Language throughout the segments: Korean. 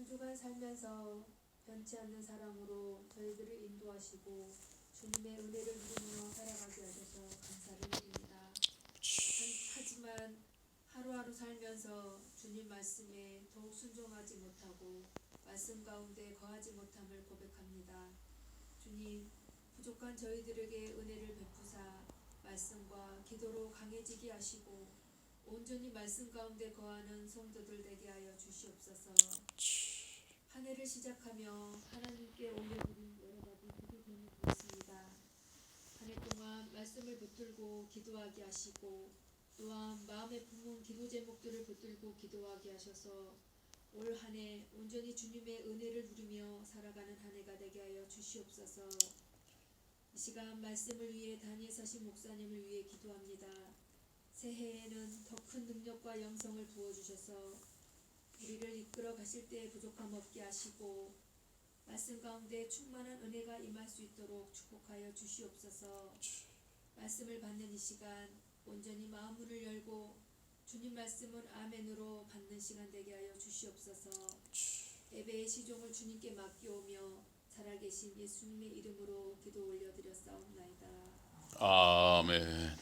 주간 살면서 변치 않는 사람으로 저희들을 인도하시고 주님의 은혜를 누리며 살아가게 하셔서 감사를 드립니다. 하지만 하루하루 살면서 주님 말씀에 더욱 순종하지 못하고 말씀 가운데 거하지 못함을 고백합니다. 주님, 부족한 저희들에게 은혜를 베푸사 말씀과 기도로 강해지게 하시고 온전히 말씀 가운데 거하는 성도들 되게 하여 주시옵소서. 한 해를 시작하며 하나님께 올려드린 여러 가지 기도 제목이 있습니다. 한 해 동안 말씀을 붙들고 기도하게 하시고 또한 마음에 품은 기도 제목들을 붙들고 기도하게 하셔서 올 한 해 온전히 주님의 은혜를 누리며 살아가는 한 해가 되게 하여 주시옵소서. 이 시간 말씀을 위해 다니엘 사신 목사님을 위해 기도합니다. 새해에는 더 큰 능력과 영성을 부어주셔서 우리를 이끌어 가실 때에 부족함 없게 하시고 말씀 가운데 충만한 은혜가 임할 수 있도록 축복하여 주시옵소서. 말씀을 받는 이 시간 온전히 마음문을 열고 주님 말씀은 아멘으로 받는 시간 되게 하여 주시옵소서. 예배의 시종을 주님께 맡기오며 살아계신 예수님의 이름으로 기도 올려드렸사옵나이다. 아멘.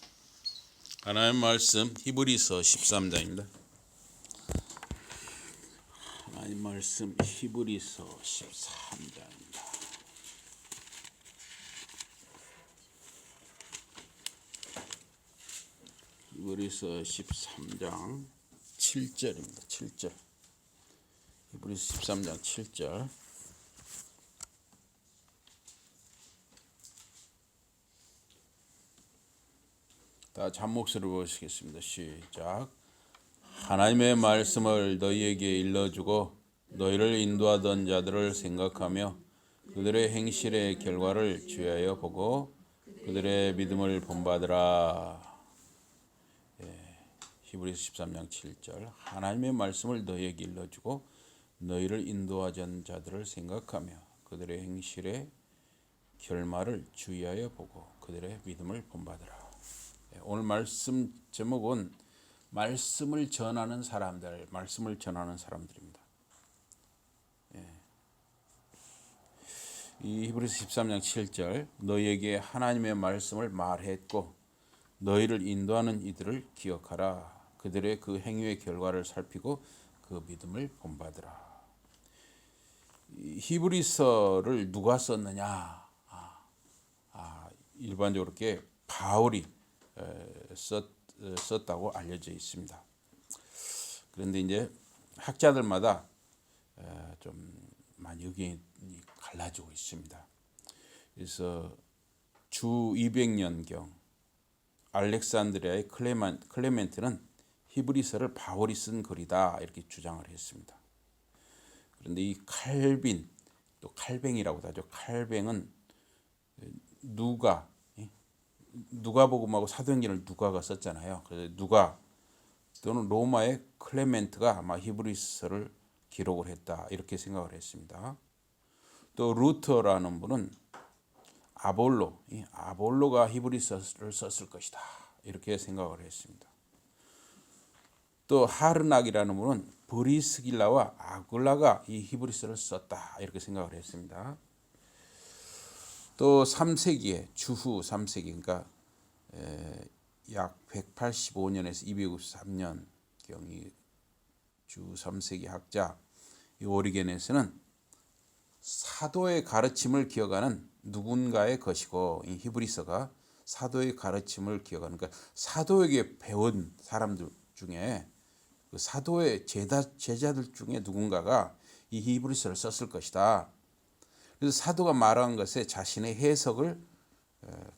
하나님의 말씀 히브리서 13장입니다. 하나님의 말씀 히브리서 13장입니다. 히브리서 13장 7절입니다. 7절. 히브리서 13장 7절. 다 잠목소리로 보시겠습니다. 시작. 하나님의 말씀을 너희에게 일러주고 너희를 인도하던 자들을 생각하며 그들의 행실의 결과를 주의하여 보고 그들의 믿음을 본받으라. 히브리서 13장 7절. 하나님의 말씀을 너희에게 일러주고 너희를 인도하던 자들을 생각하며 그들의 행실의 결말을 주의하여 보고 그들의 믿음을 본받으라. 오늘 말씀 제목은 말씀을 전하는 사람들, 말씀을 전하는 사람들입니다. 이 히브리서 13장 7절, 너희에게 하나님의 말씀을 말했고 너희를 인도하는 이들을 기억하라. 그들의 그 행위의 결과를 살피고 그 믿음을 본받으라. 이 히브리서를 누가 썼느냐? 일반적으로 이렇게 바울이 썼다고 알려져 있습니다. 그런데 이제 학자들마다 좀 많이 의견이 갈라지고 있습니다. 그래서 주 200년경 알렉산드리아의 클레멘트는 히브리서를 바울이 쓴 글이다 이렇게 주장을 했습니다. 그런데 이 칼빈, 또 칼뱅이라고도 하죠. 칼뱅은 누가복음하고 사도행전을 누가가 썼잖아요. 그래서 누가 또는 로마의 클레멘트가 아마 히브리서를 기록을 했다 이렇게 생각을 했습니다. 또 루터라는 분은 아볼로가 히브리서를 썼을 것이다 이렇게 생각을 했습니다. 또 하르낙이라는 분은 브리스길라와 아굴라가 이 히브리서를 썼다 이렇게 생각을 했습니다. 또 3세기에 주후 3세기 그러니까 약 185년에서 253년경이 주 3세기 학자 이 오리게네스는 사도의 가르침을 기억하는 누군가의 것이고 이 히브리서가 사도의 가르침을 기억하는 그러니까 사도에게 배운 사람들 중에 그 사도의 제자들 중에 누군가가 이 히브리서를 썼을 것이다. 그래서 사도가 말한 것에 자신의 해석을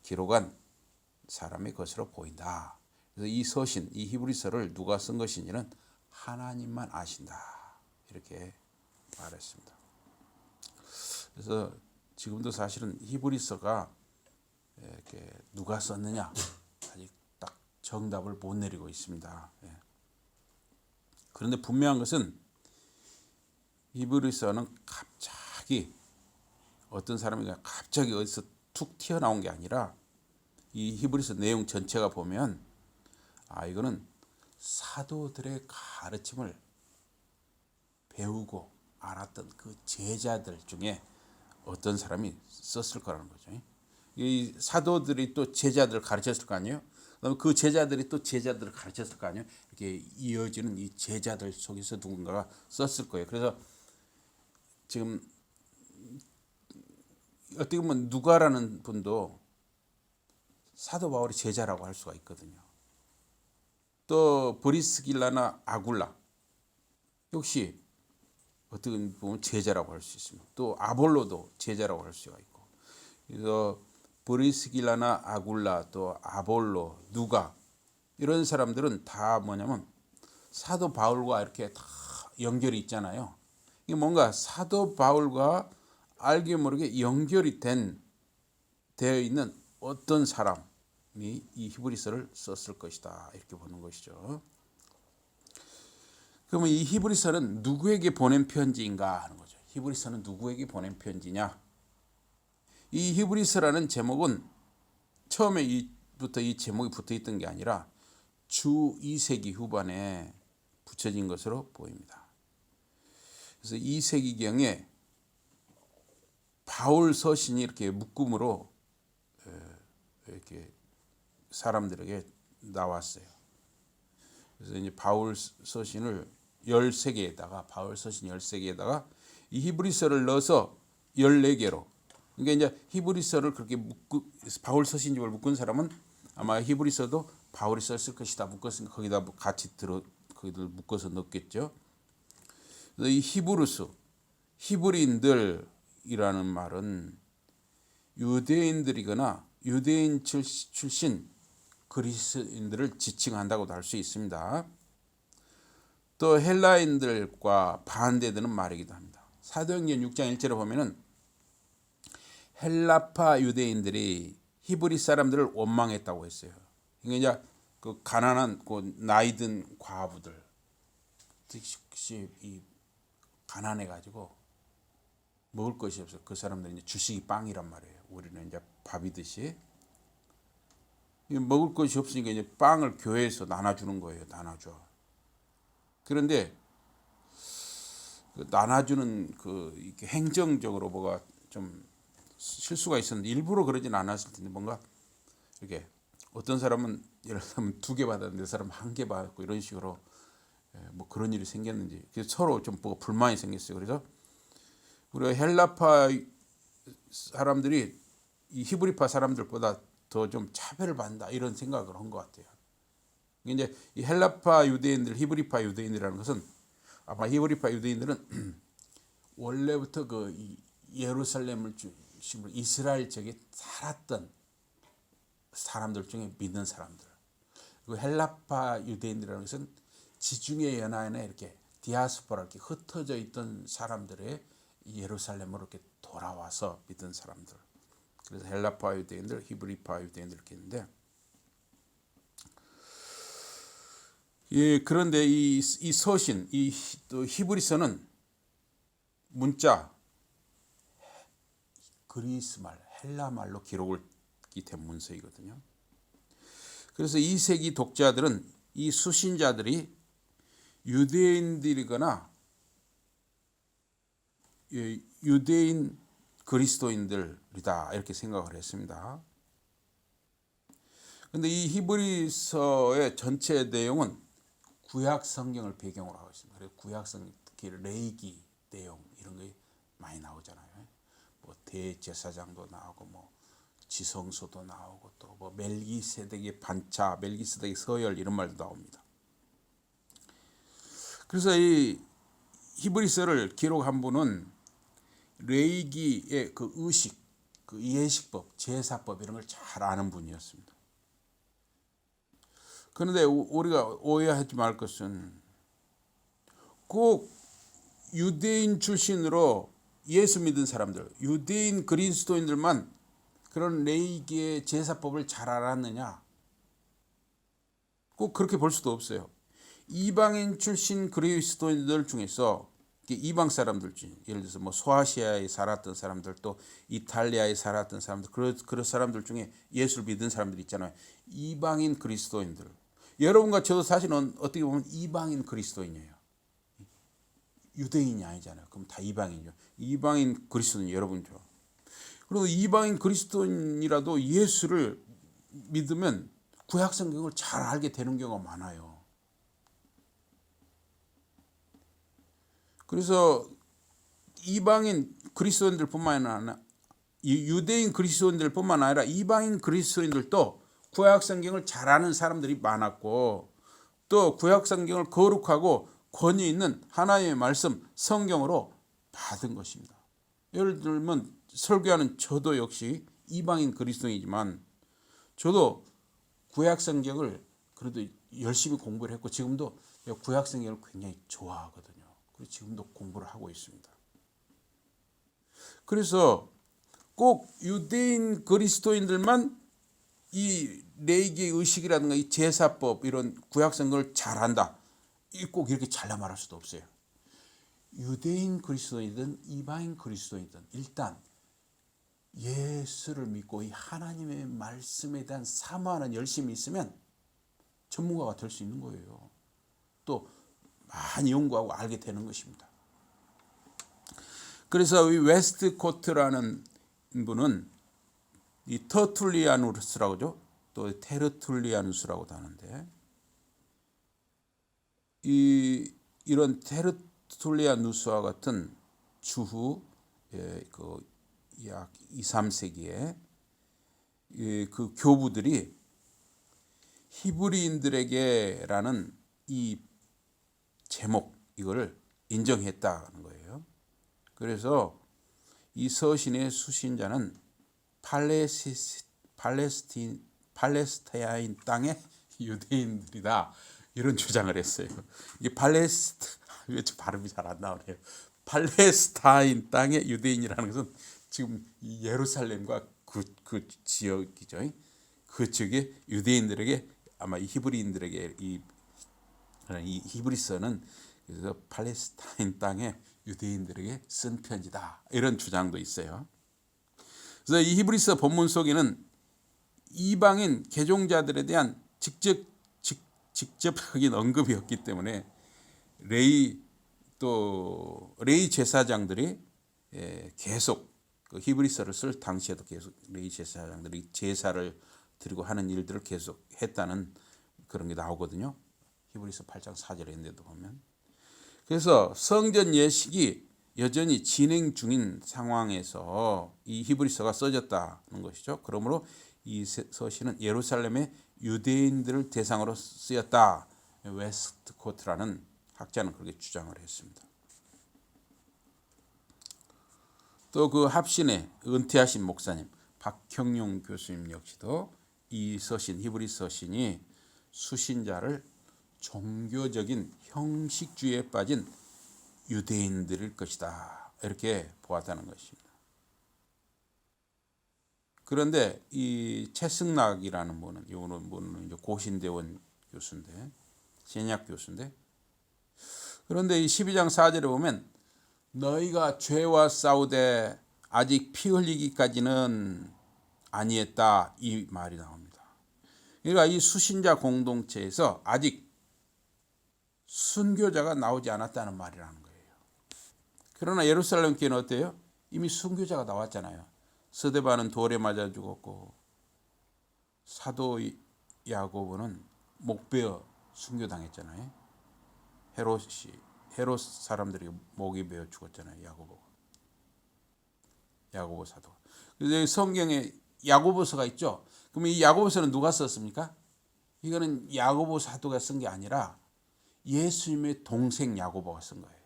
기록한 사람의 것으로 보인다. 그래서 이 서신, 이 히브리서를 누가 쓴 것인지는 하나님만 아신다. 이렇게 말했습니다. 그래서 지금도 사실은 히브리서가 이렇게 누가 썼느냐 아직 딱 정답을 못 내리고 있습니다. 그런데 분명한 것은 히브리서는 갑자기 어떤 사람이 갑자기 어디서 툭 튀어나온 게 아니라 이 히브리서 내용 전체가 보면 이거는 사도들의 가르침을 배우고 알았던 그 제자들 중에 어떤 사람이 썼을 거라는 거죠. 이 사도들이 또 제자들을 가르쳤을 거 아니에요. 그다음에 그 제자들이 또 제자들을 가르쳤을 거 아니에요. 이렇게 이어지는 이 제자들 속에서 누군가가 썼을 거예요. 그래서 지금 어떻게 보면 누가라는 분도 사도 바울의 제자라고 할 수가 있거든요. 또 브리스길라나 아굴라 역시 어떻게 보면 제자라고 할 수 있습니다. 또 아볼로도 제자라고 할 수가 있고. 그래서 브리스길라나 아굴라 또 아볼로 누가 이런 사람들은 다 뭐냐면 사도 바울과 이렇게 다 연결이 있잖아요. 이게 뭔가 사도 바울과 알게 모르게 연결이 되어 있는 어떤 사람이 이 히브리서를 썼을 것이다 이렇게 보는 것이죠. 그러면 이 히브리서는 누구에게 보낸 편지인가 하는 거죠. 히브리서는 누구에게 보낸 편지냐? 이 히브리서라는 제목은 처음에부터 이 제목이 붙어 있던 게 아니라 주 2세기 후반에 붙여진 것으로 보입니다. 그래서 2세기경에 바울 서신이 이렇게 묶음으로 이렇게 사람들에게 나왔어요. 그래서 이제 바울 서신을 13개에다가 바울 서신 13개에다가 이 히브리서를 넣어서 14개로. 그러니까 이제 히브리서를 그렇게 바울 서신집을 묶은 사람은 아마 히브리서도 바울이 썼을 것이다 묶었으니까 거기다 같이 거기들 묶어서 넣겠죠. 그래서 이 히브루스 히브리인들이라는 말은 유대인들이거나 유대인 출신 그리스인들을 지칭한다고도 할 수 있습니다. 또 헬라인들과 반대되는 말이기도 합니다. 사도행전 6장 1절에 보면은 헬라파 유대인들이 히브리 사람들을 원망했다고 했어요. 그러니까 이제 그 가난한 그 나이든 과부들 특히 이 가난해 가지고 먹을 것이 없어. 그 사람들은 이제 주식이 빵이란 말이에요. 우리는 이제 밥이듯이 먹을 것이 없으니까 이제 빵을 교회에서 나눠주는 거예요. 나눠줘. 그런데 그 나눠주는 그 이렇게 행정적으로 뭐가 좀 실수가 있었는데 일부러 그러진 않았을 텐데 뭔가 이렇게 어떤 사람은 예를 들면 2개 받았는데 그 사람 1개 받았고 이런 식으로 뭐 그런 일이 생겼는지 그래서 서로 좀 뭐가 불만이 생겼어요. 그래서 우리가 헬라파 사람들이 이 히브리파 사람들보다 더 좀 차별을 받는다 이런 생각을 한 것 같아요. 이제 이 헬라파 유대인들, 히브리파 유대인이라는 것은 아마 히브리파 유대인들은 원래부터 그 예루살렘을 중심으로 이스라엘 지역에 살았던 사람들 중에 믿는 사람들. 그리고 헬라파 유대인들이라는 것은 지중해 연안에 이렇게 디아스포라 이렇게 흩어져 있던 사람들의 예루살렘으로 이렇게 돌아와서 믿은 사람들. 그래서 헬라파 유대인들, 히브리파 유대인들 이렇게 있는데, 예, 그런데 이 서신, 또 히브리서는 문자 그리스 말, 헬라 말로 기록을 된 문서이거든요. 그래서 2세기 독자들은 이 수신자들이 유대인들이거나 유대인 그리스도인들이다 이렇게 생각을 했습니다. 그런데 이 히브리서의 전체 내용은 구약 성경을 배경으로 하고 있습니다. 그래서 구약 성경 특히 레위기 내용 이런 게 많이 나오잖아요. 뭐 대제사장도 나오고 뭐 지성소도 나오고 또 뭐 멜기세덱의 반차, 멜기세덱의 서열 이런 말도 나옵니다. 그래서 이 히브리서를 기록한 분은 레위기의 그 의식, 그 예식법, 제사법 이런 걸 잘 아는 분이었습니다. 그런데 우리가 오해하지 말 것은 꼭 유대인 출신으로 예수 믿은 사람들, 유대인 그리스도인들만 그런 레위기의 제사법을 잘 알았느냐? 꼭 그렇게 볼 수도 없어요. 이방인 출신 그리스도인들 중에서 이방 사람들 중에 예를 들어서 뭐 소아시아에 살았던 사람들 또 이탈리아에 살았던 사람들 그런 사람들 중에 예수를 믿은 사람들 있잖아요. 이방인 그리스도인들. 여러분과 저도 사실은 어떻게 보면 이방인 그리스도인이에요. 유대인이 아니잖아요. 그럼 다 이방인이죠. 이방인 그리스도인 여러분죠. 그리고 이방인 그리스도인이라도 예수를 믿으면 구약 성경을 잘 알게 되는 경우가 많아요. 그래서 이방인 그리스도인들뿐만 아니라 유대인 그리스도인들뿐만 아니라 이방인 그리스도인들도 구약 성경을 잘 아는 사람들이 많았고 또 구약 성경을 거룩하고 권위 있는 하나님의 말씀 성경으로 받은 것입니다. 예를 들면 설교하는 저도 역시 이방인 그리스도인이지만 저도 구약 성경을 그래도 열심히 공부를 했고 지금도 구약 성경을 굉장히 좋아하거든요. 그래서 지금도 공부를 하고 있습니다. 그래서 꼭 유대인 그리스도인들만 이 레위기 의식이라든가 이 제사법 이런 구약 성경을 잘한다. 꼭 이렇게 잘라 말할 수도 없어요. 유대인 그리스도인이든 이방인 그리스도인이든 일단 예수를 믿고 이 하나님의 말씀에 대한 사모하는 열심이 있으면 전문가가 될 수 있는 거예요. 또 많이 연구하고 알게 되는 것입니다. 그래서 이 웨스트코트라는 분은 이 터툴리아누스라고 하죠. 또 테르툴리아누스라고도 하는데 이런 테르툴리아누스와 같은 주후 약 2, 3세기에 그 교부들이 히브리인들에게라는 이 제목 이거를 인정했다는 거예요. 그래서 이 서신의 수신자는 팔레스타인 땅의 유대인들이다 이런 주장을 했어요. 이 발음이 잘 안 나오네요. 팔레스타인 땅의 유대인이라는 것은 지금 이 예루살렘과 그 지역이죠. 그 지역의 유대인들에게 아마 이 히브리인들에게 이 히브리서는 그래서 팔레스타인 땅의 유대인들에게 쓴 편지다 이런 주장도 있어요. 그래서 이 히브리서 본문 속에는 이방인 개종자들에 대한 직접적인 언급이 없기 때문에 레위 제사장들이 계속 그 히브리서를 쓸 당시에도 계속 레위 제사장들이 제사를 드리고 하는 일들을 계속 했다는 그런 게 나오거든요. 히브리서 8장 4절에 있는데도 보면. 그래서 성전 예식이 여전히 진행 중인 상황에서 이 히브리서가 써졌다는 것이죠. 그러므로 이 서신은 예루살렘의 유대인들을 대상으로 쓰였다. 웨스트코트라는 학자는 그렇게 주장을 했습니다. 또 그 합신의 은퇴하신 목사님 박형용 교수님 역시도 이 서신 히브리 서신이 수신자를 종교적인 형식주의에 빠진 유대인들일 것이다 이렇게 보았다는 것입니다. 그런데 이 최승락이라는 분은 이제 고신대원 교수인데 신약 교수인데 그런데 이 12장 4절에 보면 너희가 죄와 싸우되 아직 피 흘리기까지는 아니했다 이 말이 나옵니다. 그러니까 이 수신자 공동체에서 아직 순교자가 나오지 않았다는 말이라는 거예요. 그러나 예루살렘 교회는 어때요? 이미 순교자가 나왔잖아요. 스데반은 돌에 맞아 죽었고 사도 야고보는 목베어 순교당했잖아요. 헤롯 사람들이 목이 베어 죽었잖아요. 야고보 사도. 그래서 성경에 야고보서가 있죠. 그럼 이 야고보서는 누가 썼습니까? 이거는 야고보 사도가 쓴 게 아니라 예수님의 동생 야고보가 쓴 거예요.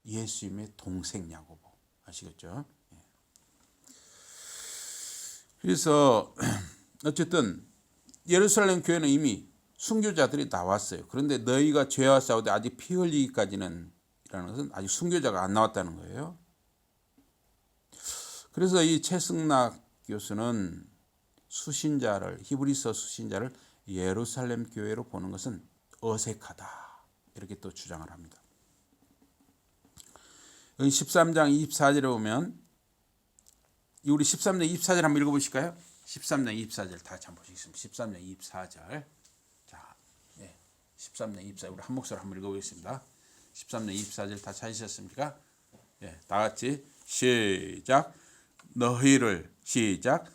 예수님의 동생 야고보. 아시겠죠? 그래서 어쨌든 예루살렘 교회는 이미 순교자들이 나왔어요. 그런데 너희가 죄와 싸우되 아직 피 흘리기까지는 이라는 것은 아직 순교자가 안 나왔다는 거예요. 그래서 이 최승락 교수는 히브리서 수신자를 예루살렘 교회로 보는 것은 어색하다 이렇게 또 주장을 합니다. 13장 24절에 보면 우리 13장 24절 한번 읽어보실까요? 13장 24절 다 같이 한번 보시겠습니다. 13장 24절. 자, 13장 24절 우리 한 목소리 한번 읽어보겠습니다. 13장 24절 다 찾으셨습니까? 예, 다 같이 시작. 너희를 시작.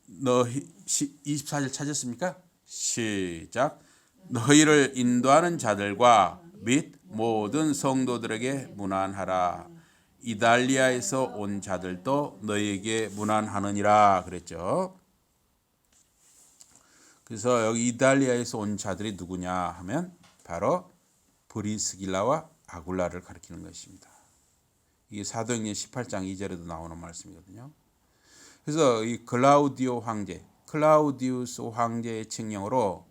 24절 찾았습니까? 시작. 너희를 인도하는 자들과 및 모든 성도들에게 문안하라. 이달리아에서 온 자들도 너희에게 문안하느니라 그랬죠. 그래서 여기 이달리아에서 온 자들이 누구냐 하면 바로 브리스길라와 아굴라를 가리키는 것입니다. 이게 사도행전 18장 2절에도 나오는 말씀이거든요. 그래서 이 클라우디오 황제, 클라우디우스 황제의 칙령으로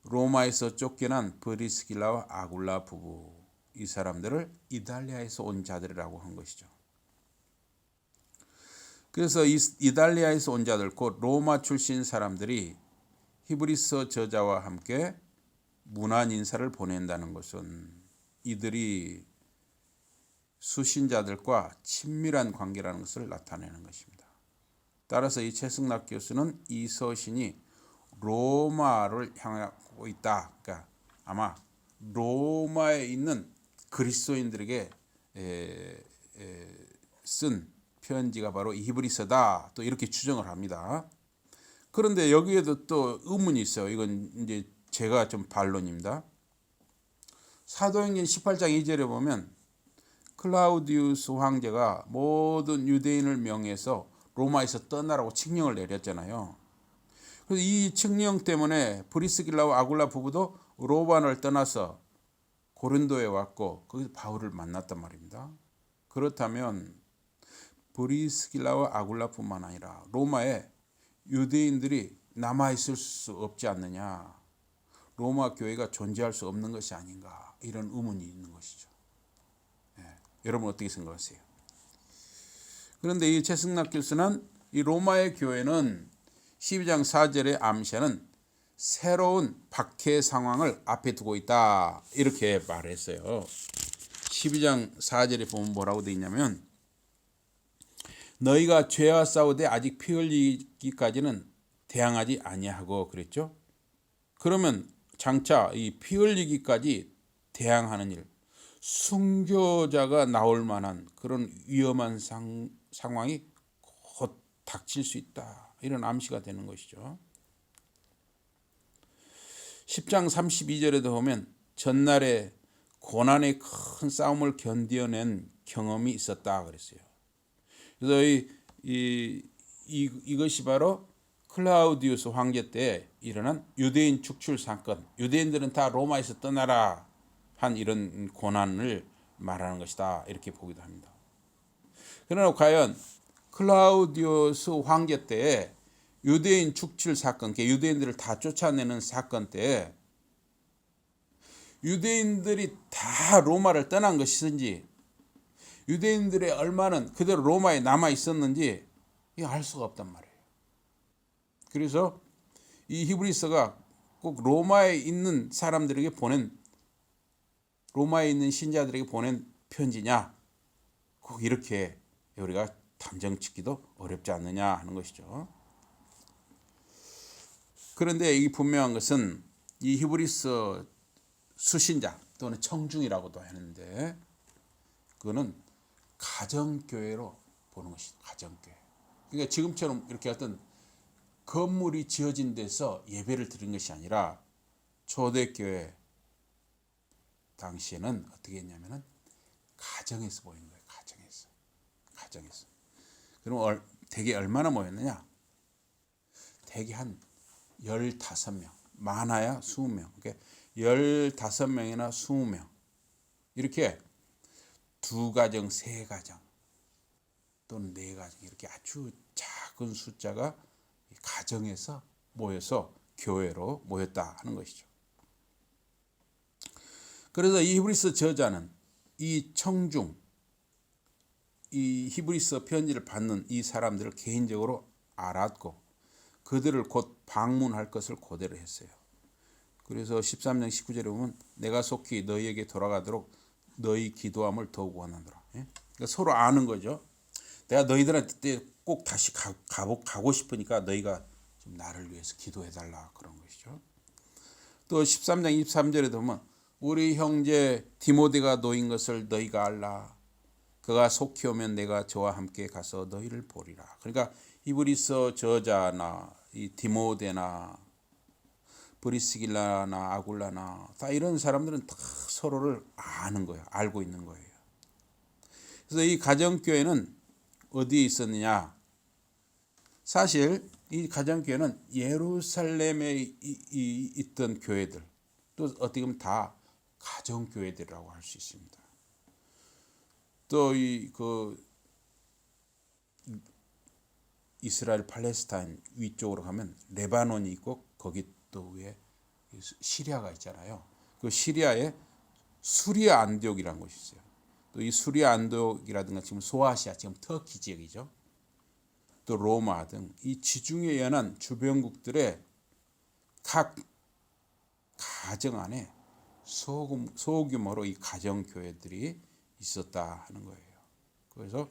로마에서 쫓겨난 브리스길라와 아굴라 부부, 이 사람들을 이달리아에서 온 자들이라고 한 것이죠. 그래서 이달리아에서 온 자들, 곧 로마 출신 사람들이 히브리서 저자와 함께 문안 인사를 보낸다는 것은 이들이 수신자들과 친밀한 관계라는 것을 나타내는 것입니다. 따라서 이 최승락 교수는 이 서신이 로마를 향하고 있다. 그러니까 아마 로마에 있는 그리스도인들에게 쓴 편지가 바로 이 히브리서다. 또 이렇게 추정을 합니다. 그런데 여기에도 또 의문이 있어요. 이건 이제 제가 좀 반론입니다. 사도행전 18장 2절에 보면 클라우디우스 황제가 모든 유대인을 명해서 로마에서 떠나라고 칙령을 내렸잖아요. 그래서 이 칙령 때문에 브리스길라와 아굴라 부부도 로마를 떠나서 고린도에 왔고 거기서 바울을 만났단 말입니다. 그렇다면 브리스길라와 아굴라뿐만 아니라 로마에 유대인들이 남아있을 수 없지 않느냐, 로마 교회가 존재할 수 없는 것이 아닌가, 이런 의문이 있는 것이죠. 여러분 어떻게 생각하세요? 그런데 이 최승락 교수는 이 로마의 교회는 12장 4절에 암시하는 새로운 박해 상황을 앞에 두고 있다, 이렇게 말했어요. 12장 4절에 보면 뭐라고 되어 있냐면 너희가 죄와 싸우되 아직 피 흘리기까지는 대항하지 아니하고 그랬죠. 그러면 장차 이 피 흘리기까지 대항하는 일, 순교자가 나올 만한 그런 위험한 상황이 곧 닥칠 수 있다, 이런 암시가 되는 것이죠. 10장 32절에도 보면 전날에 고난의 큰 싸움을 견뎌낸 경험이 있었다 그랬어요. 그래서 이것이 바로 클라우디우스 황제 때 일어난 유대인 축출 사건, 유대인들은 다 로마에서 떠나라 한 이런 고난을 말하는 것이다, 이렇게 보기도 합니다. 그러나 과연 클라우디우스 황제 때 유대인 축출 사건, 유대인들을 다 쫓아내는 사건 때 유대인들이 다 로마를 떠난 것이든지 유대인들의 얼마는 그대로 로마에 남아 있었는지 알 수가 없단 말이에요. 그래서 이 히브리서가 꼭 로마에 있는 사람들에게 보낸, 로마에 있는 신자들에게 보낸 편지냐, 꼭 이렇게 우리가 탐정 짓기도 어렵지 않느냐 하는 것이죠. 그런데 이 분명한 것은 이 히브리서 수신자 또는 청중이라고도 하는데 그거는 가정교회로 보는 것이죠. 가정교회. 그러니까 지금처럼 이렇게 어떤 건물이 지어진 데서 예배를 드린 것이 아니라 초대교회 당시에는 어떻게 했냐면은 가정에서 모인 거예요. 가정에서. 그럼 대개 얼마나 모였느냐? 대개 한 15명, 많아야 20명. 그러니까 15명이나 20명. 이렇게 2가정, 3가정 또는 4가정, 이렇게 아주 작은 숫자가 가정에서 모여서 교회로 모였다 하는 것이죠. 그래서 이 히브리서 저자는 이 청중, 이 히브리서 편지를 받는 이 사람들을 개인적으로 알았고 그들을 곧 방문할 것을 고대로 했어요. 그래서 13장 19절에 보면 내가 속히 너희에게 돌아가도록 너희 기도함을 더욱 원하노라. 그러니까 서로 아는 거죠. 내가 너희들한테 꼭 다시 가고 싶으니까 너희가 좀 나를 위해서 기도해달라, 그런 것이죠. 또 13장 23절에 보면 우리 형제 디모데가 놓인 것을 너희가 알라. 그가 속히 오면 내가 저와 함께 가서 너희를 보리라. 그러니까 히브리서 저자나 이 디모데나 브리스길라나 아굴라나 다 이런 사람들은 다 서로를 아는 거예요. 알고 있는 거예요. 그래서 이 가정교회는 어디에 있었느냐? 사실 이 가정교회는 예루살렘에 있던 교회들, 또 어떻게 보면 다 가정교회들이라고 할 수 있습니다. 또 이스라엘 팔레스타인 위쪽으로 가면 레바논이 있고 거기 또 위에 시리아가 있잖아요. 그 시리아에 수리아 안디옥이라는 곳이 있어요. 또 이 수리아 안디옥이라든가 지금 소아시아, 지금 터키 지역이죠. 또 로마 등 이 지중해 연안 주변국들의 각 가정 안에 소규모로 이 가정 교회들이 있었다 하는 거예요. 그래서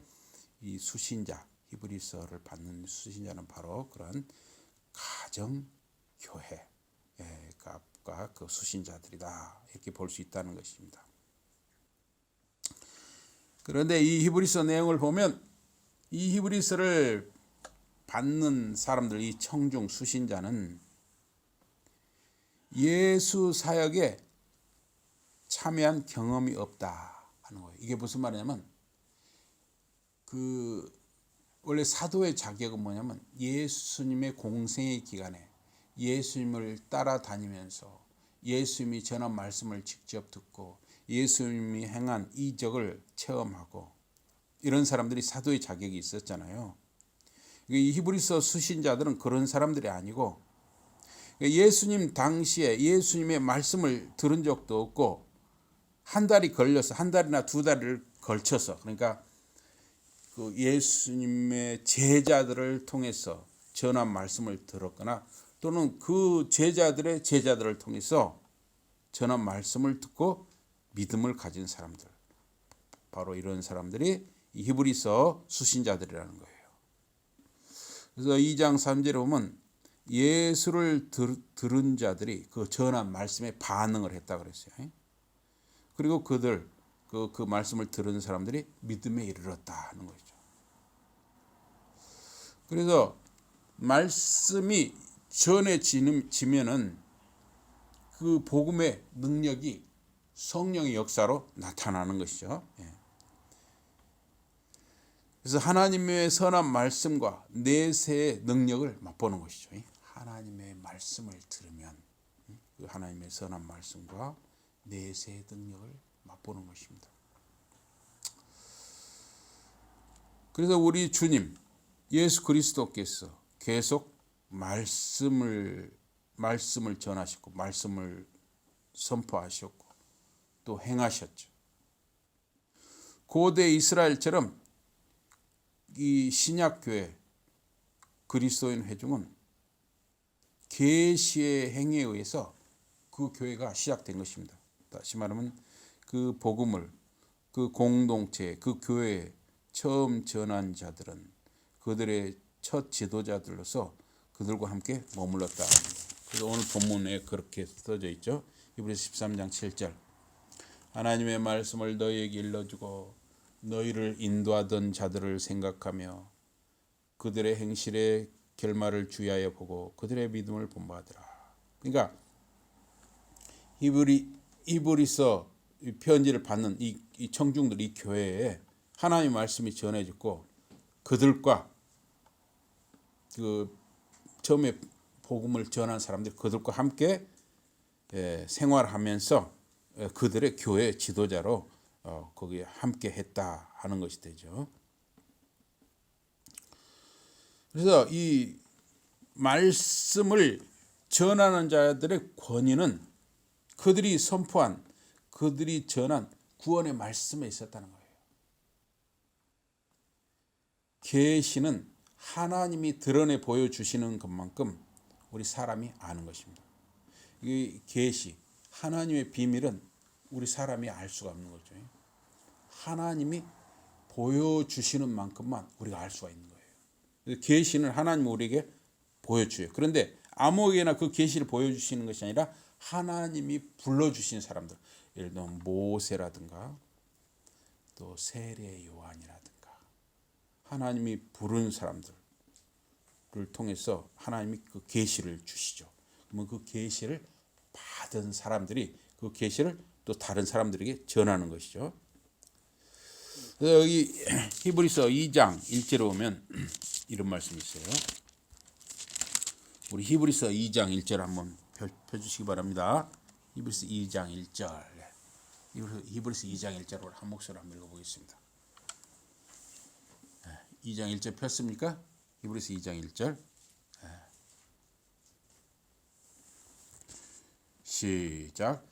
이 수신자, 히브리서를 받는 수신자는 바로 그런 가정 교회가 그 수신자들이다, 이렇게 볼 수 있다는 것입니다. 그런데 이 히브리서 내용을 보면 이 히브리서를 받는 사람들, 이 청중 수신자는 예수 사역에 참여한 경험이 없다 하는 거예요. 이게 무슨 말이냐면 원래 사도의 자격은 뭐냐면 예수님의 공생의 기간에 예수님을 따라다니면서 예수님이 전한 말씀을 직접 듣고 예수님이 행한 이적을 체험하고 이런 사람들이 사도의 자격이 있었잖아요. 이 히브리서 수신자들은 그런 사람들이 아니고 예수님 당시에 예수님의 말씀을 들은 적도 없고 한 달이 걸려서 한 달이나 두 달을 걸쳐서, 그러니까 그 예수님의 제자들을 통해서 전한 말씀을 들었거나 또는 그 제자들의 제자들을 통해서 전한 말씀을 듣고 믿음을 가진 사람들, 바로 이런 사람들이 이 히브리서 수신자들이라는 거예요. 그래서 2장 3절에 보면 예수를 들은 자들이 그 전한 말씀에 반응을 했다 그랬어요. 그리고 그들 그 말씀을 들은 사람들이 믿음에 이르렀다 하는 거죠. 그래서 말씀이 전해지면은 그 복음의 능력이 성령의 역사로 나타나는 것이죠. 그래서 하나님의 선한 말씀과 내세의 능력을 맛보는 것이죠. 하나님의 말씀을 들으면 그 하나님의 선한 말씀과 내세의 능력을 맛보는 것입니다. 그래서 우리 주님 예수 그리스도께서 계속 말씀을 전하셨고 말씀을 선포하셨고 또 행하셨죠. 고대 이스라엘처럼 이 신약교회 그리스도인 회중은 계시의 행위에 의해서 그 교회가 시작된 것입니다. 다시 말하면 그 복음을 그 공동체, 그 교회에 처음 전한 자들은 그들의 첫 지도자들로서 그들과 함께 머물렀다. 그래서 오늘 본문에 그렇게 써져 있죠. 히브리서 13장 7절. 하나님의 말씀을 너희에게 일러주고 너희를 인도하던 자들을 생각하며 그들의 행실의 결말을 주의하여 보고 그들의 믿음을 본받으라. 그러니까 히브리서 편지를 받는 이 청중들, 이 교회에 하나님의 말씀이 전해졌고 그들과 그 처음에 복음을 전한 사람들 그들과 함께 생활하면서 그들의 교회 지도자로 거기에 함께 했다 하는 것이 되죠. 그래서 이 말씀을 전하는 자들의 권위는 그들이 선포한, 그들이 전한 구원의 말씀에 있었다는 거예요. 계시는 하나님이 드러내 보여주시는 것만큼 우리 사람이 아는 것입니다. 이 계시, 하나님의 비밀은 우리 사람이 알 수가 없는 거죠. 하나님이 보여주시는 만큼만 우리가 알 수가 있는 거예요. 계시는 하나님이 우리에게 보여줘요. 그런데 아무에게나 그 계시를 보여주시는 것이 아니라 하나님이 불러주신 사람들, 예를 들면 모세라든가 또 세례 요한이라든가 하나님이 부른 사람들을 통해서 하나님이 그 계시를 주시죠. 그러면 그 계시를 받은 사람들이 그 계시를 또 다른 사람들에게 전하는 것이죠. 그래서 여기 히브리서 2장 1절에 보면 이런 말씀이 있어요. 우리 히브리서 2장 1절 한번 펴주시기 바랍니다. 히브리서 2장 1절. 히브리서 2장 1절을 한 목소리로 한번 읽어보겠습니다. 2장 1절 폈습니까? 히브리서 2장 1절. 시작.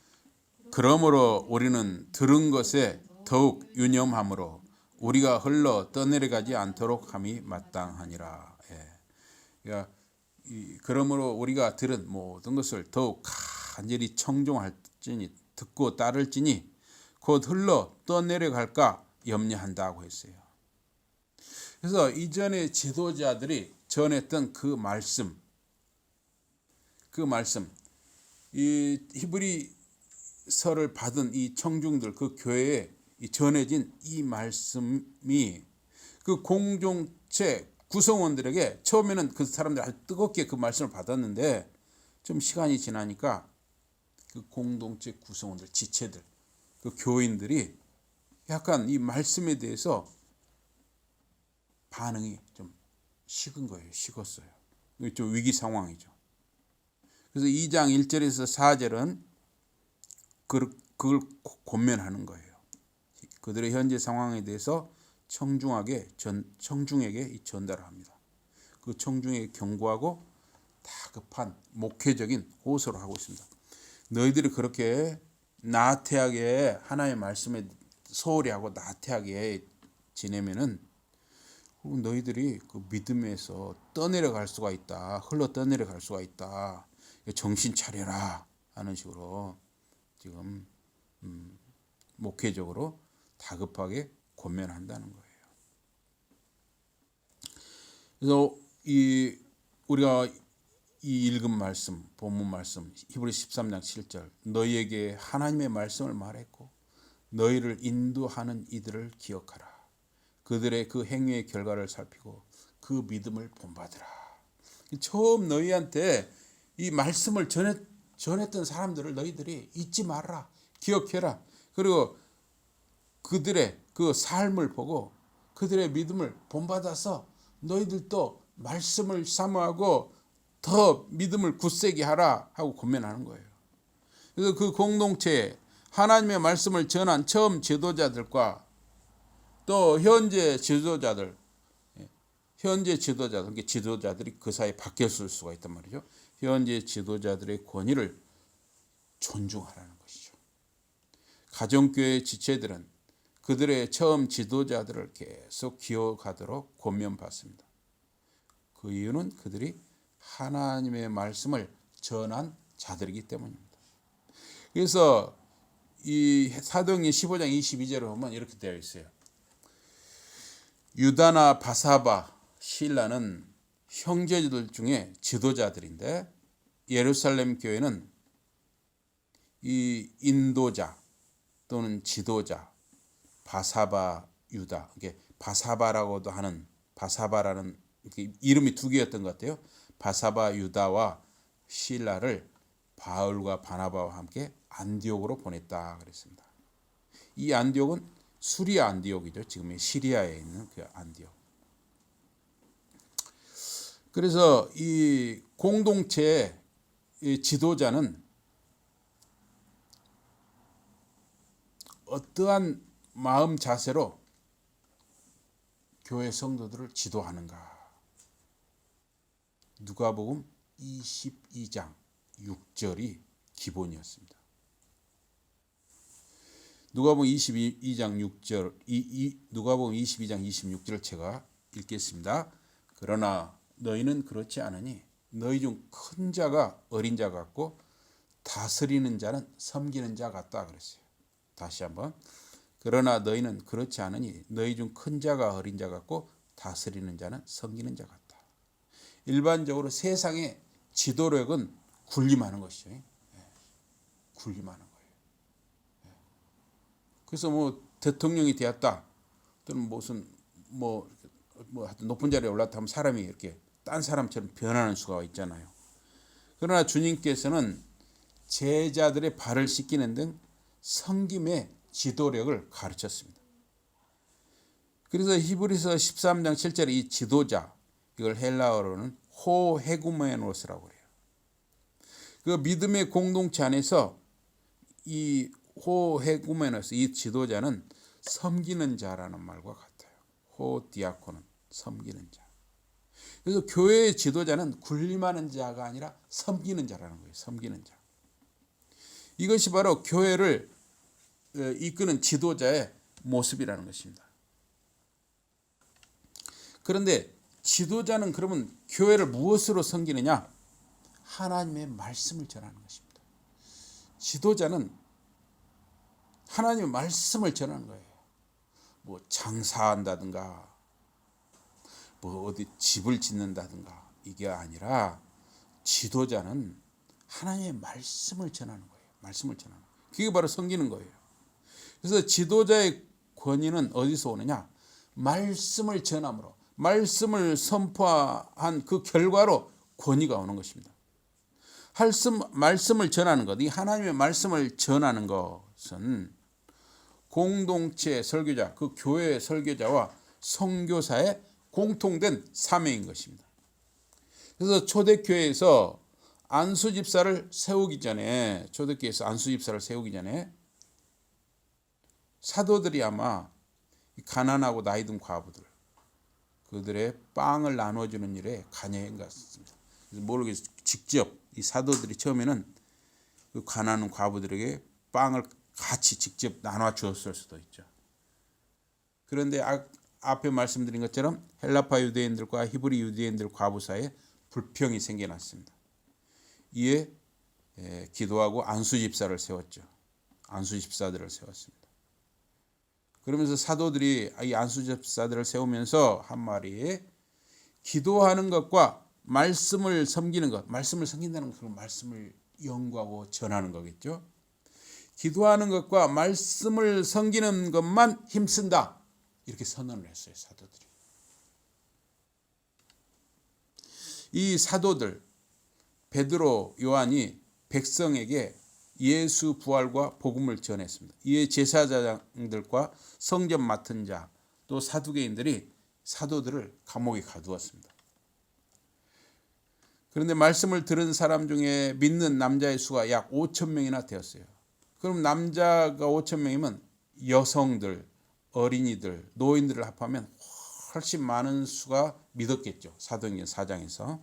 그러므로 우리는 들은 것에 더욱 유념함으로 우리가 흘러 떠내려가지 않도록 함이 마땅하니라. 그러니까 그러므로 우리가 들은 모든 것을 더욱 간절히 청종할지니 듣고 따를지니 곧 흘러 떠내려갈까 염려한다고 했어요. 그래서 이전에 지도자들이 전했던 그 말씀, 이 히브리서를 받은 이 청중들, 그 교회에 전해진 이 말씀이 그 공동체 구성원들에게 처음에는 그 사람들이 아주 뜨겁게 그 말씀을 받았는데 좀 시간이 지나니까 그 공동체 구성원들, 지체들, 그 교인들이 약간 이 말씀에 대해서 반응이 좀 식은 거예요. 식었어요. 좀 위기 상황이죠. 그래서 2장 1절에서 4절은 그걸 권면하는 거예요. 그들의 현재 상황에 대해서 청중에게 전달을 합니다. 그 청중에게 경고하고 다급한 목회적인 호소를 하고 있습니다. 너희들이 그렇게 나태하게 하나님의 말씀에 소홀히 하고 나태하게 지내면은 너희들이 그 믿음에서 떠내려갈 수가 있다. 흘러 떠내려갈 수가 있다. 정신 차려라 하는 식으로 지금 목회적으로 다급하게 권면한다는 거예요. 그래서 우리가 이 읽은 말씀, 본문 말씀 히브리 13장 7절 너희에게 하나님의 말씀을 말했고 너희를 인도하는 이들을 기억하라. 그들의 그 행위의 결과를 살피고 그 믿음을 본받으라. 처음 너희한테 이 말씀을 전했던 사람들을 너희들이 잊지 말아라. 기억해라. 그리고 그들의 그 삶을 보고 그들의 믿음을 본받아서 너희들도 말씀을 사모하고 더 믿음을 굳세게 하라 하고 권면하는 거예요. 그래서 그 공동체에 하나님의 말씀을 전한 처음 지도자들과 또 현재 지도자들이 그 사이에 바뀌었을 수가 있단 말이죠. 현재 지도자들의 권위를 존중하라는 것이죠. 가정교회 지체들은 그들의 처음 지도자들을 계속 기억하도록 권면받습니다. 그 이유는 그들이 하나님의 말씀을 전한 자들이기 때문입니다. 그래서 이 사도행전 15장 22절을 보면 이렇게 되어 있어요. 유다나 바사바, 실라는 형제들 중에 지도자들인데 예루살렘 교회는 이 인도자 또는 지도자 바사바 유다, 이게 바사바라고도 하는 바사바라는 이름이 두 개였던 것 같아요. 바사바 유다와 실라를 바울과 바나바와 함께 안디옥으로 보냈다 그랬습니다. 이 안디옥은 수리아 안디옥이죠. 지금 시리아에 있는 그 안디옥. 그래서 이 공동체의 지도자는 어떠한 마음 자세로 교회 성도들을 지도하는가? 누가복음 22장 6절이 기본이었습니다. 누가복음 22장 6절, 누가복음 22장 26절을 제가 읽겠습니다. 그러나 너희는 그렇지 않으니 너희 중 큰 자가 어린 자 같고 다스리는 자는 섬기는 자 같다 그랬어요. 다시 한번. 그러나 너희는 그렇지 않으니 너희 중 큰 자가 어린 자 같고 다스리는 자는 섬기는 자 같다. 일반적으로 세상의 지도력은 군림하는 것이죠. 군림하는 거예요. 그래서 뭐 대통령이 되었다 또는 무슨 하여튼 높은 자리에 올랐다 하면 사람이 이렇게 딴 사람처럼 변하는 수가 있잖아요. 그러나 주님께서는 제자들의 발을 씻기는 등 섬김의 지도력을 가르쳤습니다. 그래서 히브리서 13장 7절에 이 지도자, 이걸 헬라어로는 호헤구메노스라고 그래요. 그 믿음의 공동체 안에서 이 호헤구메노스, 이 지도자는 섬기는 자라는 말과 같아요. 호디아코는 섬기는 자. 그래서 교회의 지도자는 군림하는 자가 아니라 섬기는 자라는 거예요. 섬기는 자. 이것이 바로 교회를 이끄는 지도자의 모습이라는 것입니다. 그런데 지도자는 그러면 교회를 무엇으로 섬기느냐? 하나님의 말씀을 전하는 것입니다. 지도자는 하나님의 말씀을 전하는 거예요. 뭐 장사한다든가 뭐 어디 집을 짓는다든가 이게 아니라 지도자는 하나님의 말씀을 전하는 거예요. 말씀을 전하는 거예요. 그게 바로 섬기는 거예요. 그래서 지도자의 권위는 어디서 오느냐? 말씀을 전함으로, 말씀을 선포한 그 결과로 권위가 오는 것입니다. 말씀을 전하는 것, 이 하나님의 말씀을 전하는 것은 공동체 설교자, 그 교회의 설교자와 선교사의 공통된 사명인 것입니다. 그래서 초대교회에서 안수집사를 세우기 전에 사도들이 아마 가난하고 나이든 과부들, 그들의 빵을 나눠주는 일에 관여한 것 같습니다. 그래서 모르겠어요. 직접 이 사도들이 처음에는 그 가난한 과부들에게 빵을 같이 직접 나눠 주었을 수도 있죠. 그런데 앞에 말씀드린 것처럼 헬라파 유대인들과 히브리 유대인들 과부 사이에 불평이 생겨났습니다. 이에 기도하고 안수집사를 세웠죠. 안수집사들을 세웠습니다. 그러면서 사도들이 이 안수집사들을 세우면서 한 말이, 기도하는 것과 말씀을 섬기는 것, 말씀을 섬긴다는 그 말씀을 연구하고 전하는 거겠죠. 기도하는 것과 말씀을 섬기는 것만 힘쓴다, 이렇게 선언을 했어요. 사도들이. 이 사도들 베드로, 요한이 백성에게 예수 부활과 복음을 전했습니다. 이에 제사장들과 성전 맡은 자, 또 사두개인들이 사도들을 감옥에 가두었습니다. 그런데 말씀을 들은 사람 중에 믿는 남자의 수가 약 5천 명이나 되었어요. 그럼 남자가 5천 명이면 여성들, 어린이들, 노인들을 합하면 훨씬 많은 수가 믿었겠죠. 사도행전 4장에서.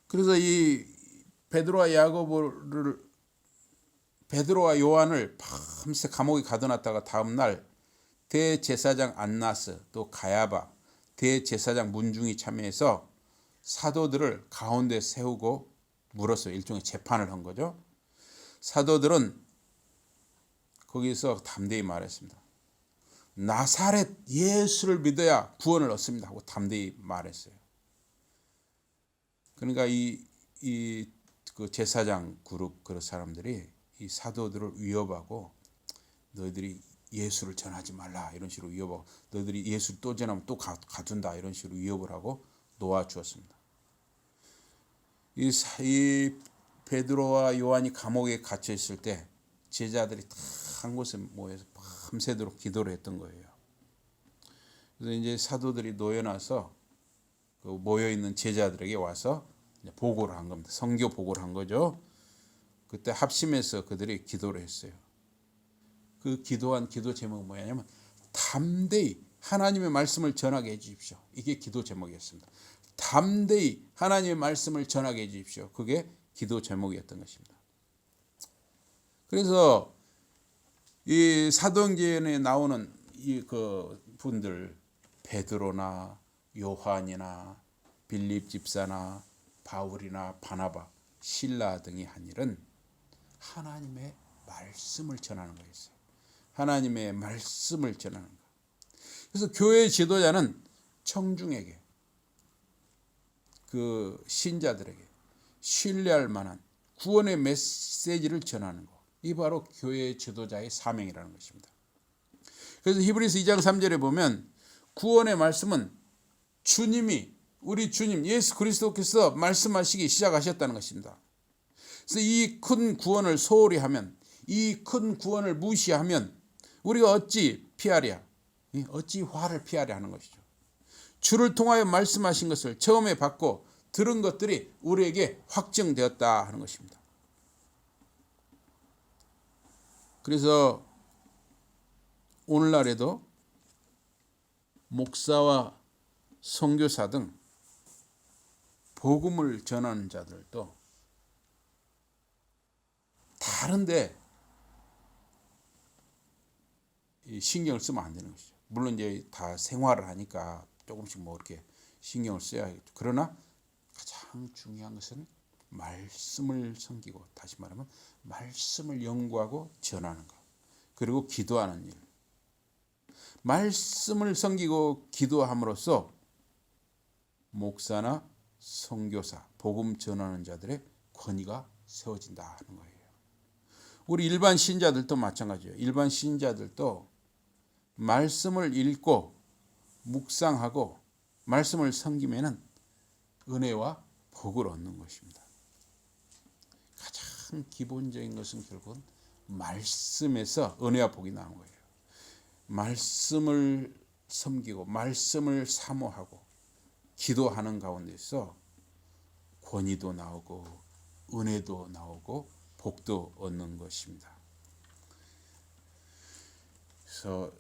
그래서 이 베드로와 요한을 밤새 감옥에 가둬놨다가 다음날 대제사장 안나스, 또 가야바, 대제사장 문중이 참여해서 사도들을 가운데 세우고 물었어요. 일종의 재판을 한 거죠. 사도들은 거기서 담대히 말했습니다. 나사렛 예수를 믿어야 구원을 얻습니다 하고 담대히 말했어요. 그러니까 그 제사장 그룹 그런 사람들이 이 사도들을 위협하고, 너희들이 예수를 전하지 말라 이런 식으로 위협하고, 너희들이 예수를 또 전하면 또 가둔다 이런 식으로 위협을 하고 놓아주었습니다. 이 베드로와 요한이 감옥에 갇혀 있을 때 제자들이 다 한 곳에 모여서 밤새도록 기도를 했던 거예요. 그래서 이제 사도들이 놓여놔서 그 모여 있는 제자들에게 와서 보고를 한 겁니다. 선교 보고를 한 거죠. 그때 합심해서 그들이 기도를 했어요. 그 기도한 기도 제목은 뭐냐면 담대히 하나님의 말씀을 전하게 해주십시오. 이게 기도 제목이었습니다. 담대히 하나님의 말씀을 전하게 해주십시오. 그게 기도 제목이었던 것입니다. 그래서 이 사도행전에 나오는 이 그 분들, 베드로나 요한이나 빌립 집사나 바울이나 바나바, 실라 등이 한 일은 하나님의 말씀을 전하는 거였어요. 하나님의 말씀을 전하는 거. 그래서 교회의 지도자는 청중에게, 그 신자들에게 신뢰할 만한 구원의 메시지를 전하는 거. 이 바로 교회의 지도자의 사명이라는 것입니다. 그래서 히브리서 2장 3절에 보면 구원의 말씀은 주님이 우리 주님 예수 그리스도께서 말씀하시기 시작하셨다는 것입니다. 그래서 이 큰 구원을 소홀히 하면, 이 큰 구원을 무시하면 우리가 어찌 피하랴? 어찌 화를 피하랴 하는 것이죠. 주를 통하여 말씀하신 것을 처음에 받고 들은 것들이 우리에게 확증되었다 하는 것입니다. 그래서 오늘날에도 목사와 선교사 등 복음을 전하는 자들도 다른데 신경을 쓰면 안 되는 것이죠. 물론 이제 다 생활을 하니까 조금씩 뭐 이렇게 신경을 써야겠죠. 그러나 가장 중요한 것은 말씀을 섬기고, 다시 말하면 말씀을 연구하고 전하는 것, 그리고 기도하는 일. 말씀을 섬기고 기도함으로써 목사나 선교사, 복음 전하는 자들의 권위가 세워진다 하는 거예요. 우리 일반 신자들도 마찬가지예요. 일반 신자들도 말씀을 읽고 묵상하고 말씀을 섬기면은 은혜와 복을 얻는 것입니다. 가장 기본적인 것은 결국은 말씀에서 은혜와 복이 나오는 거예요. 말씀을 섬기고 말씀을 사모하고 기도하는 가운데서 권위도 나오고 은혜도 나오고 복도 얻는 것입니다. 그래서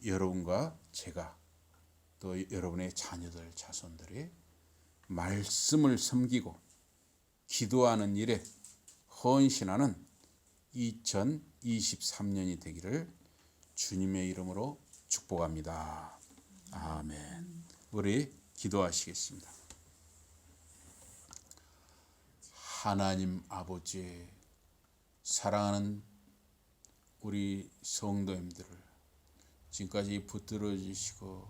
여러분과 제가 또 여러분의 자녀들, 자손들이 말씀을 섬기고 기도하는 일에 헌신하는 2023년이 되기를 주님의 이름으로 축복합니다. 아멘. 우리 기도하시겠습니다. 하나님 아버지, 사랑하는 우리 성도님들을 지금까지 붙들어 주시고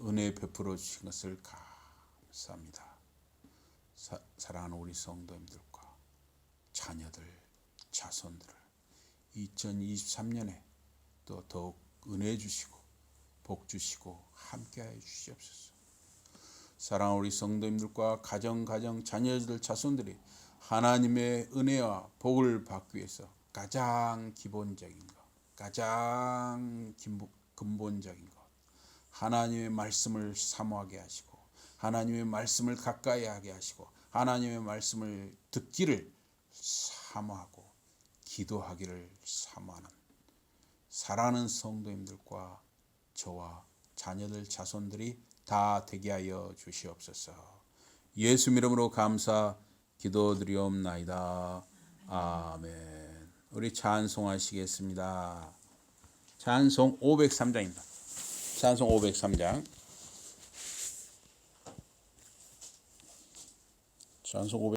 은혜 베풀어 주신 것을 감사합니다. 사랑하는 우리 성도님들과 자녀들, 자손들을 2023년에 또 더욱 은혜 주시고 복 주시고 함께하여 주시옵소서. 사랑하는 우리 성도님들과 가정, 자녀들, 자손들이 하나님의 은혜와 복을 받기 위해서 가장 기본적인 것, 가장 근본적인 것, 하나님의 말씀을 사모하게 하시고 하나님의 말씀을 가까이 하게 하시고 하나님의 말씀을 듣기를 사모하고 기도하기를 사모하는 사랑하는 성도님들과 저와 자녀들, 자손들이 다 되게 하여 주시옵소서. 예수 이름으로 감사 기도드리옵나이다. 아멘. 우리 찬송하시겠습니다. 찬송 503장입니다. 찬송 503장. 찬송 503